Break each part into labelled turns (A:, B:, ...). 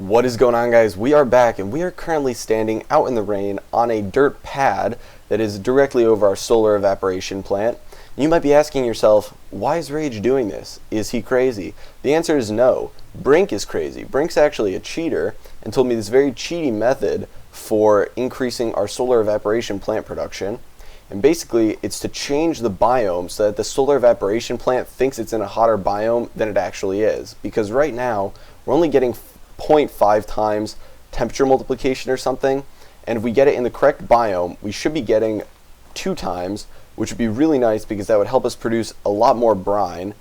A: What is going on, guys? We are back and we are currently standing out in the rain on a dirt pad that is directly over our solar evaporation plant. You might be asking yourself, why is Rage doing this? Is he crazy? The answer is no. Brink is crazy. Brink's actually a cheater and told me this very cheaty method for increasing our solar evaporation plant production. And basically, it's to change the biome so that the solar evaporation plant thinks it's in a hotter biome than it actually is. Because right now, we're only getting 0.5 times temperature multiplication or something, and if we get it in the correct biome, we should be getting 2 times, which would be really nice because that would help us produce a lot more brine.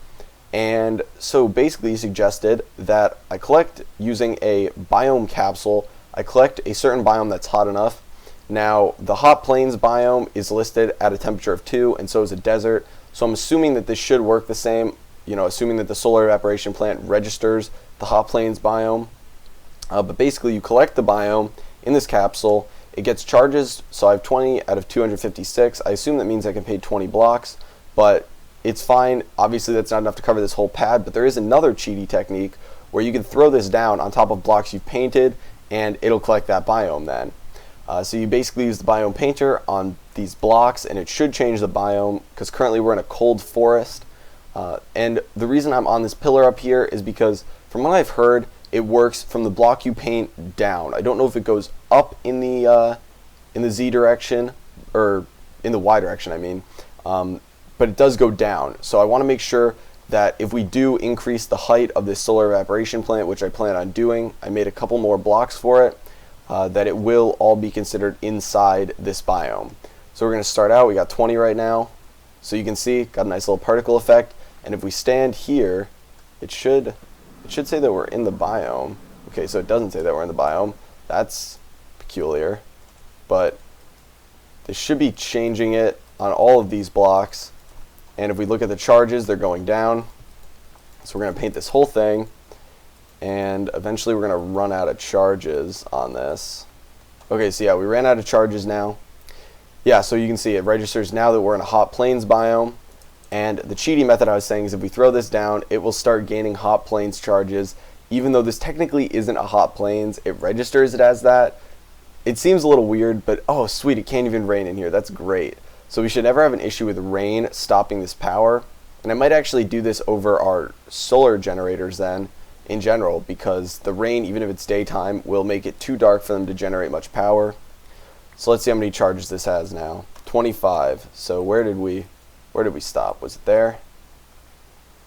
A: And so basically he suggested that I collect using a biome capsule. I collect a certain biome that's hot enough. Now the hot plains biome is listed at a temperature of 2, and so is a desert, so I'm assuming that this should work the same, assuming that the solar evaporation plant registers the hot plains biome. But basically you collect the biome in this capsule, it gets charges, so I have 20 out of 256. I assume that means I can pay 20 blocks, but it's fine. Obviously that's not enough to cover this whole pad, but there is another cheaty technique where you can throw this down on top of blocks you've painted and it'll collect that biome then. So you basically use the biome painter on these blocks and it should change the biome, because currently we're in a cold forest. And the reason I'm on this pillar up here is because from what I've heard, it works from the block you paint down. I don't know if it goes up in the Z direction, or in the Y direction, I mean, but it does go down. So I want to make sure that if we do increase the height of this solar evaporation plant, which I plan on doing, I made a couple more blocks for it, that it will all be considered inside this biome. So we're going to start out, we got 20 right now, so you can see, got a nice little particle effect, and if we stand here, it should say that we're in the biome. Okay, so it doesn't say that we're in the biome. That's peculiar. But they should be changing it on all of these blocks. And if we look at the charges, they're going down. So we're going to paint this whole thing. And eventually we're going to run out of charges on this. Okay, so yeah, we ran out of charges now. Yeah, so you can see it registers now that we're in a hot plains biome. And the cheaty method I was saying is if we throw this down, it will start gaining hot plains charges. Even though this technically isn't a hot plains, it registers it as that. It seems a little weird, but oh sweet, it can't even rain in here. That's great. So we should never have an issue with rain stopping this power. And I might actually do this over our solar generators then, in general, because the rain, even if it's daytime, will make it too dark for them to generate much power. So let's see how many charges this has now. 25. So where did we stop? Was it there?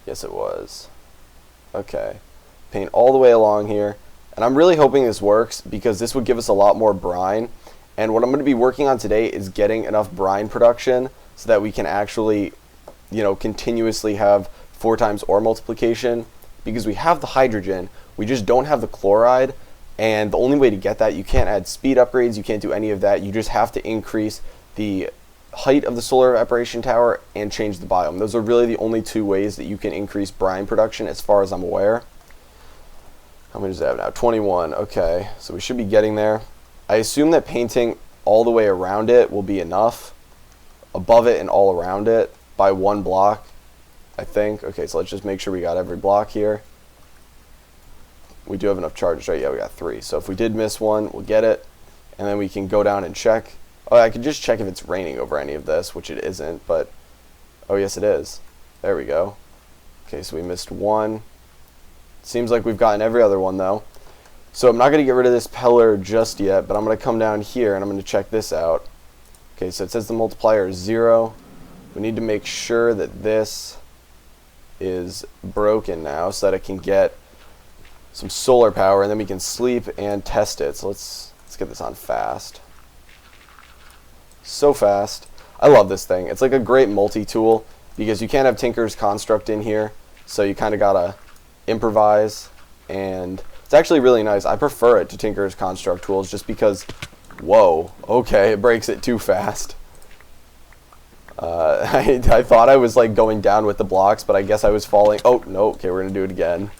A: Yes, it was. Okay. Paint all the way along here. And I'm really hoping this works because this would give us a lot more brine. And what I'm going to be working on today is getting enough brine production so that we can actually, continuously have 4 times ore multiplication. Because we have the hydrogen, we just don't have the chloride. And the only way to get that, you can't add speed upgrades, you can't do any of that. You just have to increase the height of the solar evaporation tower and change the biome. Those are really the only 2 ways that you can increase brine production as far as I'm aware. How many does it have now? 21. Okay, so we should be getting there. I assume that painting all the way around it will be enough, above it and all around it, by 1 block, I think. Okay, so let's just make sure we got every block here. We do have enough charges, right? Yeah, we got 3. So if we did miss one, we'll get it, and then we can go down and check. Oh, I could just check if it's raining over any of this, which it isn't, but oh yes it is. There we go. Okay, so we missed 1. Seems like we've gotten every other one though. So I'm not going to get rid of this pillar just yet, but I'm going to come down here and I'm going to check this out. Okay, so it says the multiplier is 0. We need to make sure that this is broken now so that it can get some solar power, and then we can sleep and test it. So let's get this on fast. So fast. I love this thing. It's like a great multi-tool because you can't have Tinker's Construct in here, so you kind of gotta improvise, and it's actually really nice. I prefer it to Tinker's Construct tools just because, whoa, okay, it breaks it too fast. I thought I was like going down with the blocks, but I guess I was falling. Oh no, okay, we're gonna do it again.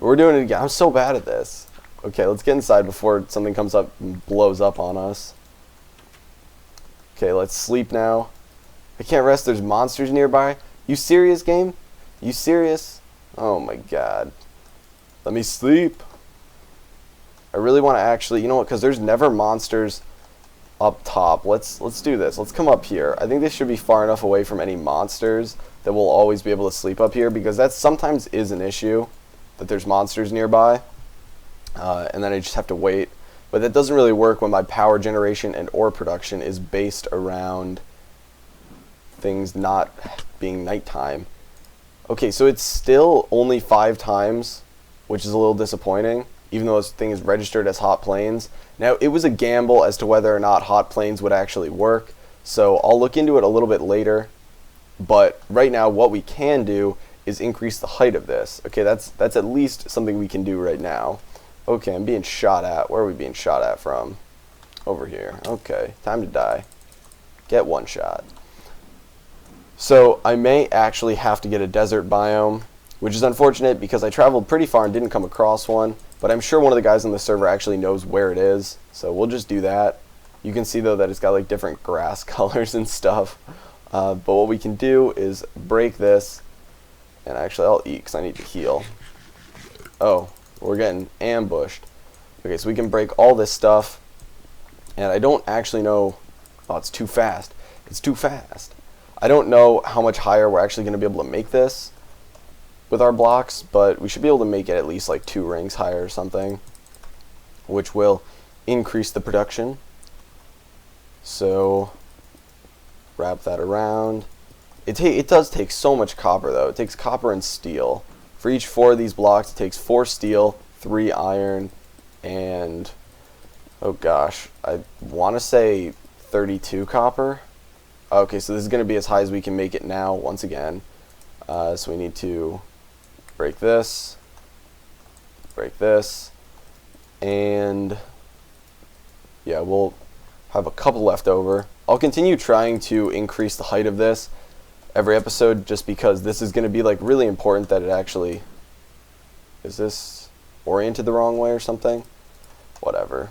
A: We're doing it again. I'm so bad at this. Okay, let's get inside before something comes up and blows up on us. Okay, let's sleep now. I can't rest, there's monsters nearby. You serious, game? You serious? Oh my god. Let me sleep. I really want to actually, you know what, because there's never monsters up top. Let's do this. Let's come up here. I think this should be far enough away from any monsters that we'll always be able to sleep up here, because that sometimes is an issue, that there's monsters nearby, and then I just have to wait. But that doesn't really work when my power generation and ore production is based around things not being nighttime. Okay, so it's still only 5 times, which is a little disappointing, even though this thing is registered as hot plains. Now, it was a gamble as to whether or not hot plains would actually work, so I'll look into it a little bit later. But right now, what we can do is increase the height of this. Okay, that's at least something we can do right now. Okay, I'm being shot at. Where are we being shot at from? Over here. Okay, time to die. Get one shot. So I may actually have to get a desert biome, which is unfortunate because I traveled pretty far and didn't come across one, but I'm sure one of the guys on the server actually knows where it is, so we'll just do that. You can see though that it's got like different grass colors and stuff, but what we can do is break this, and actually I'll eat because I need to heal. Oh, we're getting ambushed. Okay, so we can break all this stuff, and I don't actually know. Oh, it's too fast. It's too fast. I don't know how much higher we're actually going to be able to make this with our blocks, but we should be able to make it at least like 2 rings higher or something, which will increase the production. So wrap that around. It does take so much copper though. It takes copper and steel. For each 4 of these blocks, it takes 4 steel, 3 iron, and oh gosh, I want to say 32 copper. Okay, so this is going to be as high as we can make it now once again. So we need to break this, and yeah, we'll have a couple left over. I'll continue trying to increase the height of this every episode just because this is going to be like really important that it actually... Is this oriented the wrong way or something? Whatever.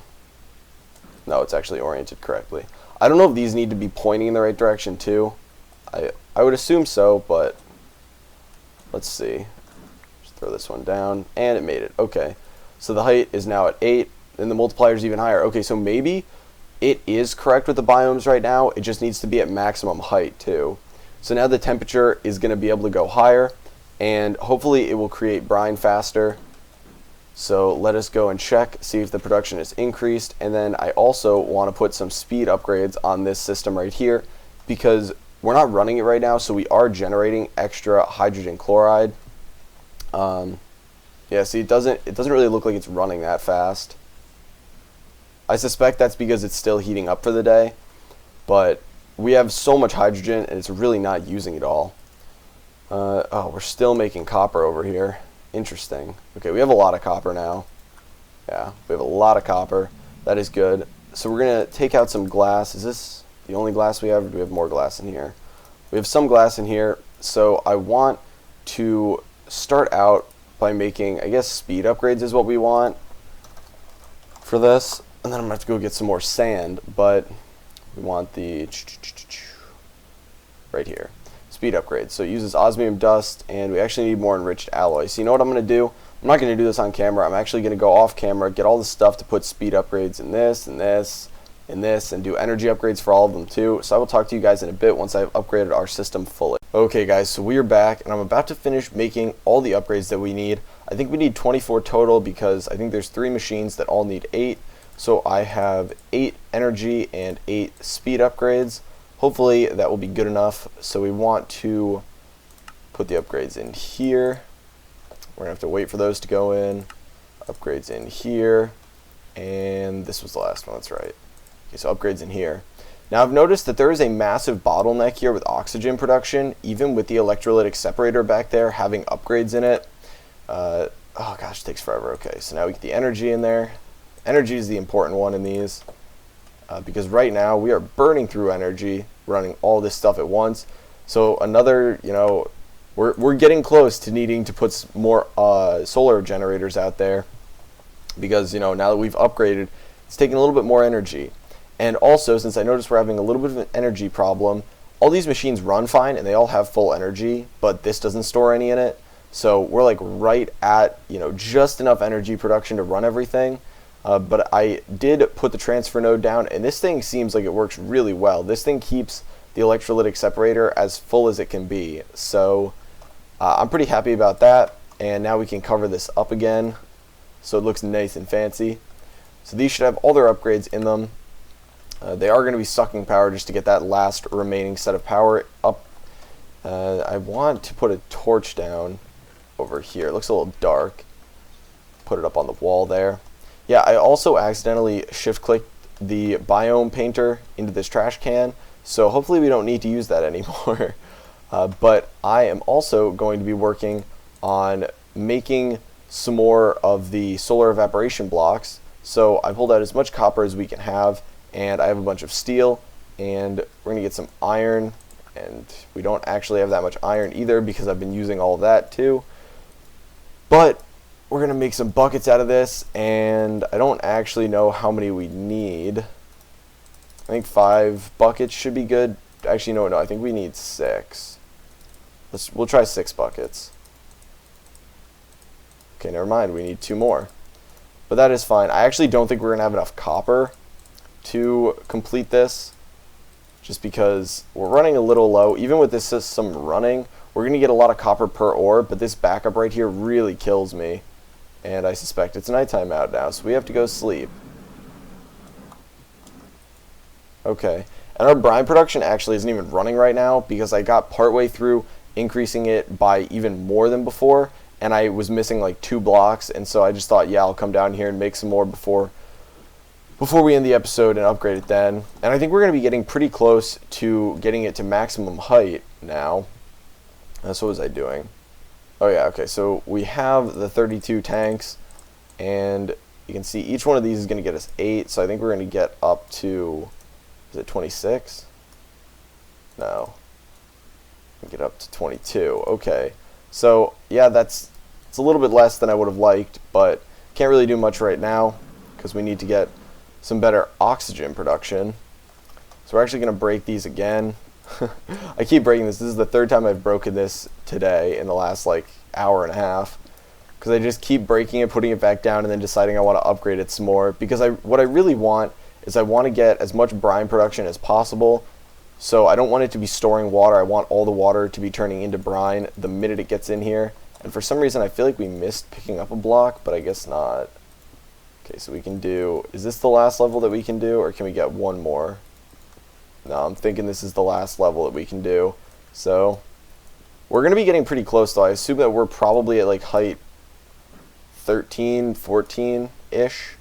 A: No, it's actually oriented correctly. I don't know if these need to be pointing in the right direction too. I would assume so, but let's see. Just throw this one down, and it made it. Okay, so the height is now at 8, and the multiplier is even higher. Okay, so maybe it is correct with the biomes right now. It just needs to be at maximum height too. So now the temperature is going to be able to go higher, and hopefully it will create brine faster. So let us go and check, see if the production is increased, and then I also want to put some speed upgrades on this system right here because we're not running it right now, so we are generating extra hydrogen chloride. Yeah, see, it doesn't really look like it's running that fast. I suspect that's because it's still heating up for the day, but we have so much hydrogen and it's really not using it all. Oh, we're still making copper over here. Interesting. Okay, we have a lot of copper now. Yeah, we have a lot of copper. That is good. So we're going to take out some glass. Is this the only glass we have, or do we have more glass in here? We have some glass in here. So I want to start out by making, I guess, speed upgrades is what we want for this. And then I'm going to have to go get some more sand, but we want the right here. Speed upgrades. So it uses osmium dust, and we actually need more enriched alloy. So you know what I'm going to do? I'm not going to do this on camera. I'm actually going to go off camera, get all the stuff to put speed upgrades in this, and this, and this, and do energy upgrades for all of them too. So I will talk to you guys in a bit once I've upgraded our system fully. Okay guys, so we are back, and I'm about to finish making all the upgrades that we need. I think we need 24 total because I think there's 3 machines that all need 8. So I have 8 energy and 8 speed upgrades. Hopefully that will be good enough. So we want to put the upgrades in here. We're going to have to wait for those to go in. Upgrades in here. And this was the last one, that's right. Okay, so upgrades in here. Now I've noticed that there is a massive bottleneck here with oxygen production, even with the electrolytic separator back there having upgrades in it. Oh gosh, it takes forever. Okay, so now we get the energy in there. Energy is the important one in these. Because right now we are burning through energy, running all this stuff at once. So another, you know, we're getting close to needing to put more solar generators out there, because you know, now that we've upgraded, it's taking a little bit more energy. And also, since I noticed we're having a little bit of an energy problem, all these machines run fine and they all have full energy, but this doesn't store any in it. So we're like right at, you know, just enough energy production to run everything. but I did put the transfer node down, and this thing seems like it works really well. This thing keeps the electrolytic separator as full as it can be, so I'm pretty happy about that. And now we can cover this up again so it looks nice and fancy. So these should have all their upgrades in them. They are going to be sucking power just to get that last remaining set of power up. I want to put a torch down over here. It looks a little dark. Put it up on the wall there. Yeah, I also accidentally shift-clicked the biome painter into this trash can, so hopefully we don't need to use that anymore. But I am also going to be working on making some more of the solar evaporation blocks. So I pulled out as much copper as we can have, and I have a bunch of steel, and we're going to get some iron, and we don't actually have that much iron either because I've been using all of that too. But we're going to make some buckets out of this, and I don't actually know how many we need. I think 5 buckets should be good. Actually, no, I think we need 6. We'll try 6 buckets. Okay, never mind, we need 2 more. But that is fine. I actually don't think we're going to have enough copper to complete this, just because we're running a little low. Even with this system running, we're going to get a lot of copper per ore, but this backup right here really kills me. And I suspect it's nighttime out now, so we have to go sleep. Okay, and our brine production actually isn't even running right now because I got partway through increasing it by even more than before, and I was missing like 2 blocks, and so I just thought, yeah, I'll come down here and make some more before we end the episode and upgrade it then. And I think we're going to be getting pretty close to getting it to maximum height now. So what was I doing? Oh yeah, okay, so we have the 32 tanks, and you can see each one of these is going to get us 8, so I think we're going to get up to, is it 26? No. Get up to 22. Okay. So, yeah, it's a little bit less than I would have liked, but can't really do much right now because we need to get some better oxygen production. So we're actually going to break these again. I keep breaking this. This is the 3rd time I've broken this today in the last like hour and a half because I just keep breaking it, putting it back down, and then deciding I want to upgrade it some more because what I really want is I want to get as much brine production as possible. So I don't want it to be storing water. I want all the water to be turning into brine the minute it gets in here. And for some reason I feel like we missed picking up a block, but I guess not. Okay, so we can do, is this the last level that we can do, or can we get one more? No, I'm thinking this is the last level that we can do. So we're going to be getting pretty close though. I assume that we're probably at like height 13, 14-ish.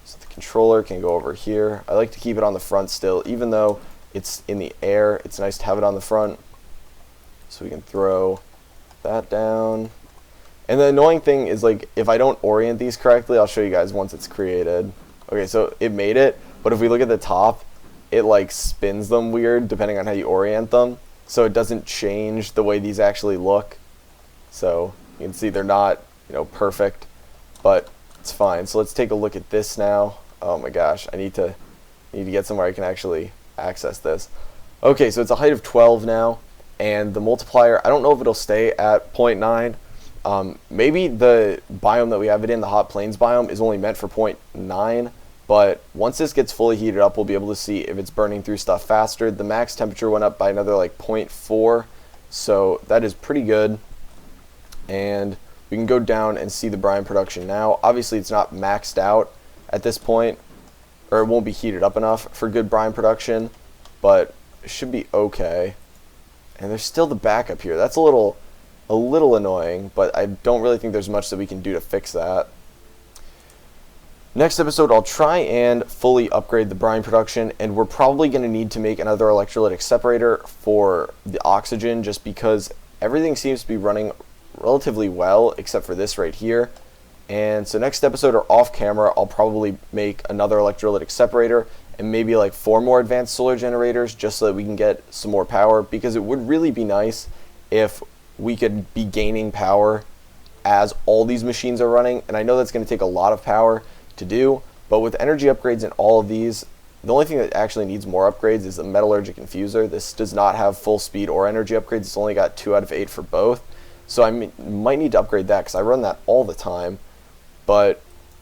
A: So the controller can go over here. I like to keep it on the front still, even though it's in the air. It's nice to have it on the front. So we can throw that down. And the annoying thing is, like, if I don't orient these correctly, I'll show you guys once it's created. Okay, so it made it, but if we look at the top, it like spins them weird depending on how you orient them. So it doesn't change the way these actually look. So you can see they're not, perfect, but it's fine. So let's take a look at this now. Oh my gosh, I need to get somewhere I can actually access this. Okay, so it's a height of 12 now, and the multiplier, I don't know if it'll stay at 0.9. Maybe the biome that we have it in, the hot plains biome, is only meant for 0.9, but once this gets fully heated up, we'll be able to see if it's burning through stuff faster. The max temperature went up by another like 0.4, so that is pretty good. And we can go down and see the brine production now. Obviously it's not maxed out at this point, or it won't be heated up enough for good brine production, but it should be okay. And there's still the backup here. That's a little annoying, but I don't really think there's much that we can do to fix that. Next episode, I'll try and fully upgrade the brine production, and we're probably going to need to make another electrolytic separator for the oxygen, just because everything seems to be running relatively well, except for this right here. And so next episode, or off camera, I'll probably make another electrolytic separator and maybe like 4 more advanced solar generators, just so that we can get some more power, because it would really be nice if we could be gaining power as all these machines are running. And I know that's going to take a lot of power to do, but with energy upgrades in all of these, the only thing that actually needs more upgrades is the metallurgic infuser. This does not have full speed or energy upgrades. It's only got 2 out of 8 for both. So I might need to upgrade that because I run that all the time. But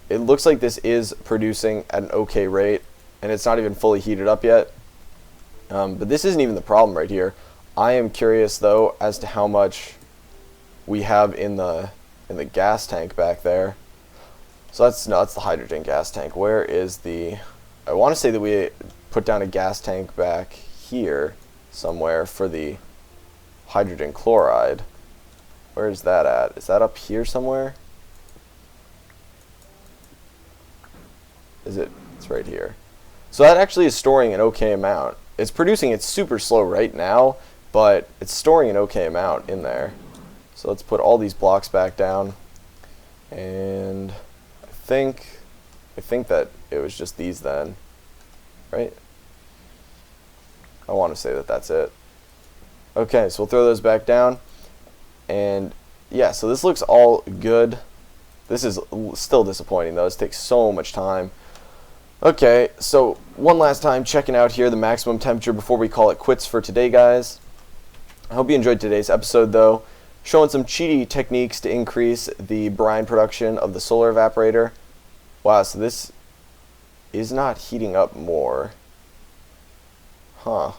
A: it looks like this is producing at an okay rate, and it's not even fully heated up yet. But this isn't even the problem right here. I am curious though as to how much we have in the gas tank back there. So that's the hydrogen gas tank. Where is the? I want to say that we put down a gas tank back here somewhere for the hydrogen chloride. Where is that at? Is that up here somewhere? Is it? It's right here. So that actually is storing an okay amount. It's producing it super slow right now, but it's storing an okay amount in there. So let's put all these blocks back down. And I think that it was just these then, right? I want to say that that's it. Okay, so we'll throw those back down. And yeah, so this looks all good. This is still disappointing though. This takes so much time. Okay, so one last time checking out here the maximum temperature before we call it quits for today, guys. I hope you enjoyed today's episode though. Showing some cheaty techniques to increase the brine production of the solar evaporator. Wow, so this is not heating up more. Huh.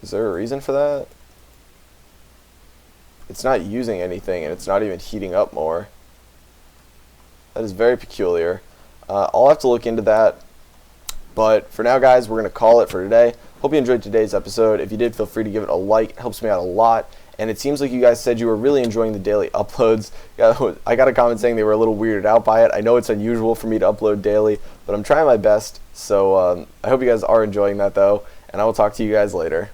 A: Is there a reason for that? It's not using anything and it's not even heating up more. That is very peculiar. I'll have to look into that. But for now, guys, we're going to call it for today. Hope you enjoyed today's episode. If you did, feel free to give it a like. It helps me out a lot. And it seems like you guys said you were really enjoying the daily uploads. I got a comment saying they were a little weirded out by it. I know it's unusual for me to upload daily, but I'm trying my best. So I hope you guys are enjoying that, though. And I will talk to you guys later.